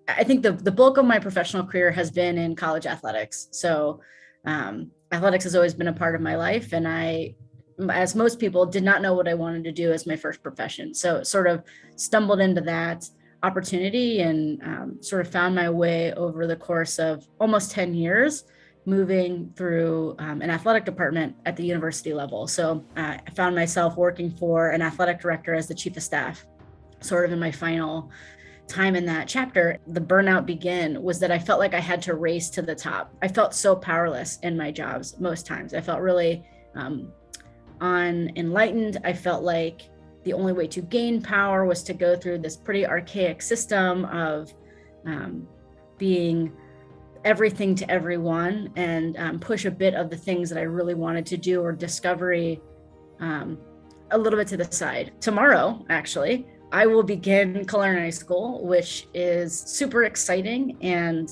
I think the bulk of my professional career has been in college athletics. So athletics has always been a part of my life. And I, as most people, did not know what I wanted to do as my first profession. So sort of stumbled into that opportunity and sort of found my way over the course of almost 10 years, moving through an athletic department at the university level. So I found myself working for an athletic director as the chief of staff, sort of in my final time in that chapter. The burnout began was that I felt like I had to race to the top. I felt so powerless in my jobs most times. I felt really unenlightened. I felt like the only way to gain power was to go through this pretty archaic system of being everything to everyone and push a bit of the things that I really wanted to do or discovery a little bit to the side. Tomorrow, actually, I will begin culinary school, which is super exciting. And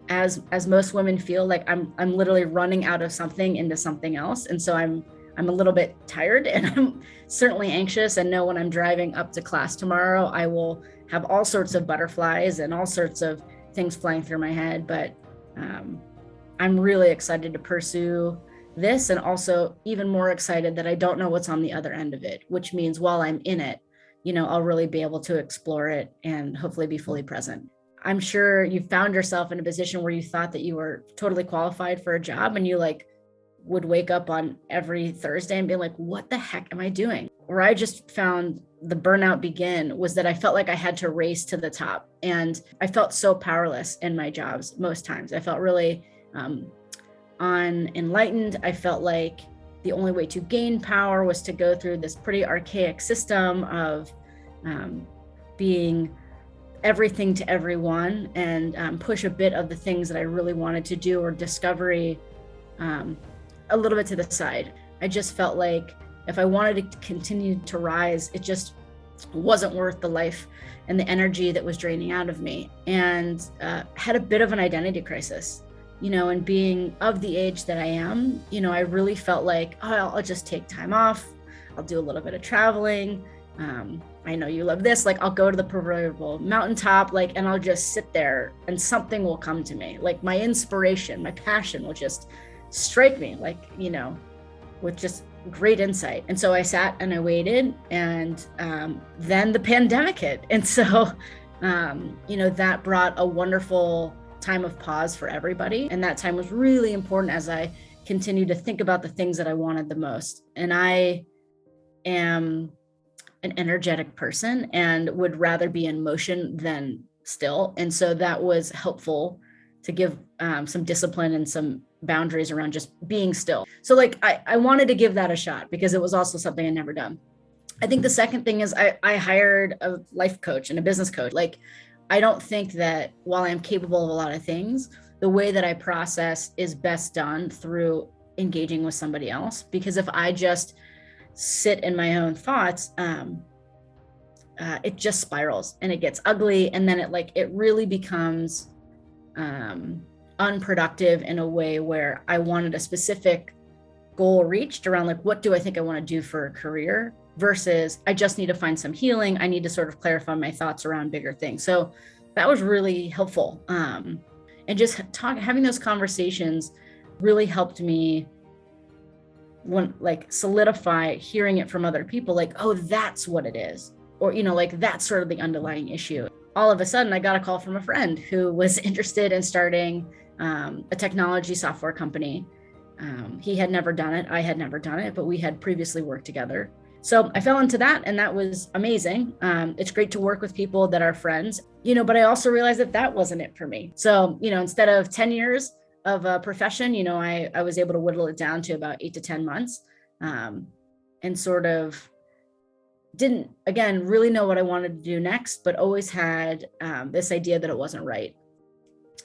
as most women feel like I'm literally running out of something into something else. And so I'm a little bit tired and I'm certainly anxious, and know when I'm driving up to class tomorrow, I will have all sorts of butterflies and all sorts of things flying through my head. But I'm really excited to pursue this, and also even more excited that I don't know what's on the other end of it, which means while I'm in it, I'll really be able to explore it and hopefully be fully present. I'm sure you found yourself in a position where you thought that you were totally qualified for a job, and you would wake up on every Thursday and be like, what the heck am I doing? Where I just found the burnout begin was that I felt like I had to race to the top, and I felt so powerless in my jobs most times. I felt really unenlightened. I felt like the only way to gain power was to go through this pretty archaic system of being everything to everyone and push a bit of the things that I really wanted to do or discovery a little bit to the side. I just felt like if I wanted to continue to rise, it just wasn't worth the life and the energy that was draining out of me, and had a bit of an identity crisis. And being of the age that I am, I really felt like, oh, I'll just take time off. I'll do a little bit of traveling. I know you love this. I'll go to the proverbial mountaintop, and I'll just sit there and something will come to me. My inspiration, my passion will just strike me, with just great insight. And so I sat and I waited, and then the pandemic hit. And so, that brought a wonderful time of pause for everybody. And that time was really important as I continued to think about the things that I wanted the most. And I am an energetic person and would rather be in motion than still. And so that was helpful to give some discipline and some boundaries around just being still. So I wanted to give that a shot because it was also something I'd never done. I think the second thing is I hired a life coach and a business coach. I don't think that while I'm capable of a lot of things, the way that I process is best done through engaging with somebody else. Because if I just sit in my own thoughts, it just spirals and it gets ugly. And then it really becomes unproductive in a way where I wanted a specific goal reached around what do I think I want to do for a career versus I just need to find some healing. I need to sort of clarify my thoughts around bigger things. So that was really helpful. And just having those conversations really helped me solidify hearing it from other people, oh, that's what it is. Or, that's sort of the underlying issue. All of a sudden I got a call from a friend who was interested in starting a technology software company. He had never done it. I had never done it, but we had previously worked together. So I fell into that, and that was amazing. It's great to work with people that are friends, but I also realized that wasn't it for me. So, instead of 10 years of a profession, I was able to whittle it down to about 8 to 10 months, and sort of didn't, again, really know what I wanted to do next, but always had this idea that it wasn't right.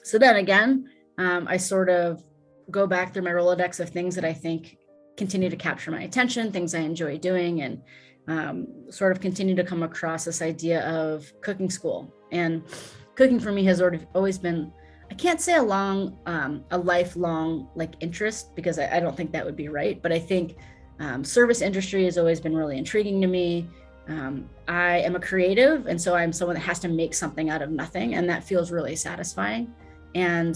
So then again, I sort of go back through my Rolodex of things that I think continue to capture my attention, things I enjoy doing, and sort of continue to come across this idea of cooking school. And cooking for me has always been, I can't say a lifelong interest, because I don't think that would be right, but I think service industry has always been really intriguing to me. I am a creative, and so I'm someone that has to make something out of nothing, and that feels really satisfying. And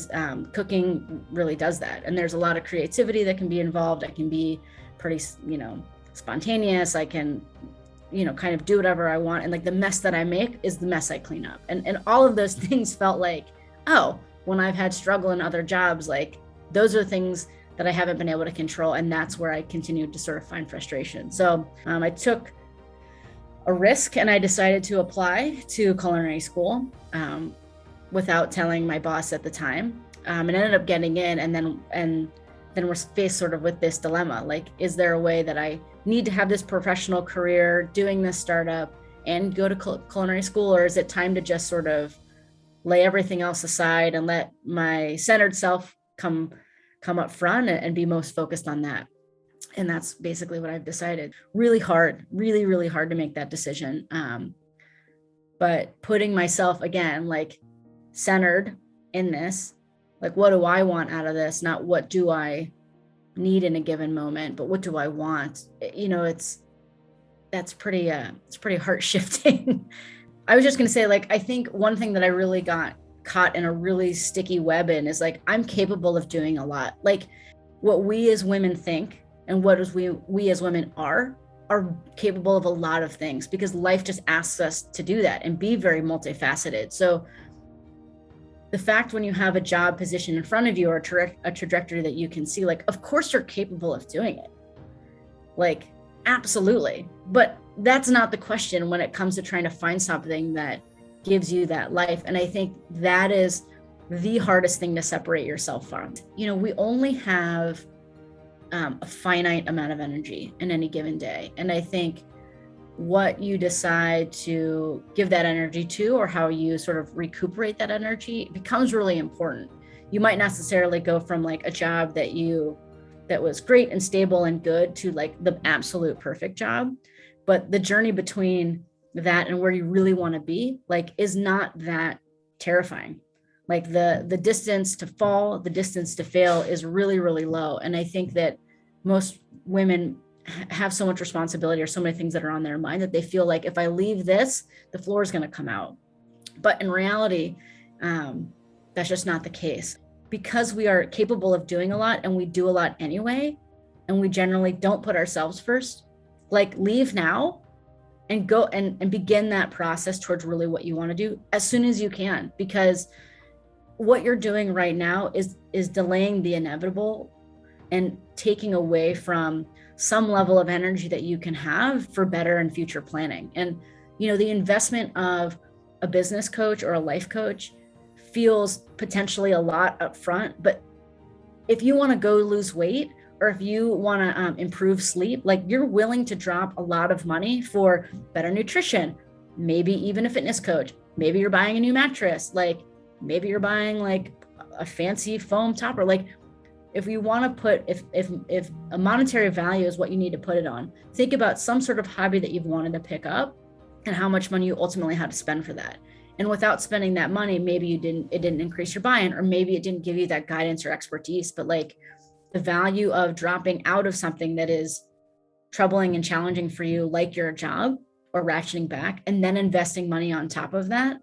cooking really does that. And there's a lot of creativity that can be involved. I can be pretty, spontaneous. I can, kind of do whatever I want. And like the mess that I make is the mess I clean up. And all of those things felt like, oh, when I've had struggle in other jobs, like those are things that I haven't been able to control. And that's where I continued to sort of find frustration. So I took a risk and I decided to apply to culinary school without telling my boss at the time, and ended up getting in. And then we're faced sort of with this dilemma, like, is there a way that I need to have this professional career doing this startup and go to culinary school, or is it time to just sort of lay everything else aside and let my centered self come up front and be most focused on that? And that's basically what I've decided. Really hard, really, really hard to make that decision. But putting myself again, like centered in this, like, what do I want out of this? Not what do I need in a given moment, but what do I want? It's pretty heart shifting. I was just going to say, like, I think one thing that I really got caught in a really sticky web in is like, I'm capable of doing a lot. Like what we as women think and what we as women are capable of a lot of things, because life just asks us to do that and be very multifaceted. So the fact when you have a job position in front of you or a trajectory that you can see, like, of course you're capable of doing it. Like, absolutely. But that's not the question when it comes to trying to find something that gives you that life. And I think that is the hardest thing to separate yourself from. We only have a finite amount of energy in any given day. And I think what you decide to give that energy to, or how you sort of recuperate that energy, becomes really important. You might not necessarily go from like a job that was great and stable and good to like the absolute perfect job, but the journey between that and where you really want to be, like, is not that terrifying. Like the distance to fall, the distance to fail is really, really low. And I think that most women have so much responsibility or so many things that are on their mind that they feel like, if I leave this, the floor is going to come out. But in reality, that's just not the case. Because we are capable of doing a lot and we do a lot anyway, and we generally don't put ourselves first, like, leave now and go and begin that process towards really what you want to do as soon as you can, because what you're doing right now is delaying the inevitable and taking away from some level of energy that you can have for better and future planning. And, the investment of a business coach or a life coach feels potentially a lot up front, but if you want to go lose weight, or if you want to improve sleep, like, you're willing to drop a lot of money for better nutrition, maybe even a fitness coach, maybe you're buying a new mattress, like maybe you're buying like a fancy foam topper. Like, if you want to put, if a monetary value is what you need to put it on, think about some sort of hobby that you've wanted to pick up and how much money you ultimately had to spend for that. And without spending that money, maybe it didn't increase your buy-in, or maybe it didn't give you that guidance or expertise. But like, the value of dropping out of something that is troubling and challenging for you, like your job, or ratcheting back, and then investing money on top of that,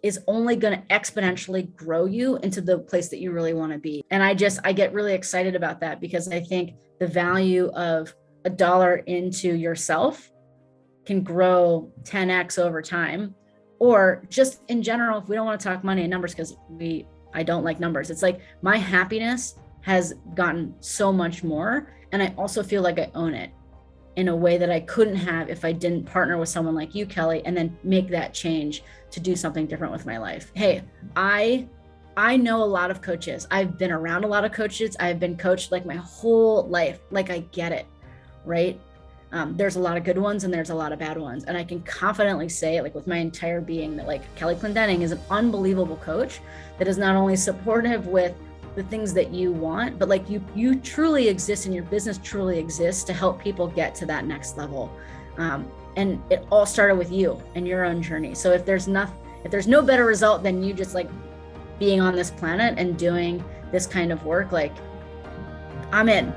is only going to exponentially grow you into the place that you really want to be. And I get really excited about that, because I think the value of $1 into yourself can grow 10x over time. Or just in general, if we don't want to talk money and numbers, because I don't like numbers, it's like my happiness has gotten so much more. And I also feel like I own it in a way that I couldn't have if I didn't partner with someone like you, Kelly, and then make that change to do something different with my life. Hey, I know a lot of coaches. I've been around a lot of coaches. I've been coached like my whole life. Like, I get it, right? There's a lot of good ones and there's a lot of bad ones. And I can confidently say, like, with my entire being, that like Kelly Clendenning is an unbelievable coach that is not only supportive with the things that you want, but like you truly exist, and your business truly exists to help people get to that next level. And it all started with you and your own journey. So if there's no better result than you just like being on this planet and doing this kind of work, like, I'm in.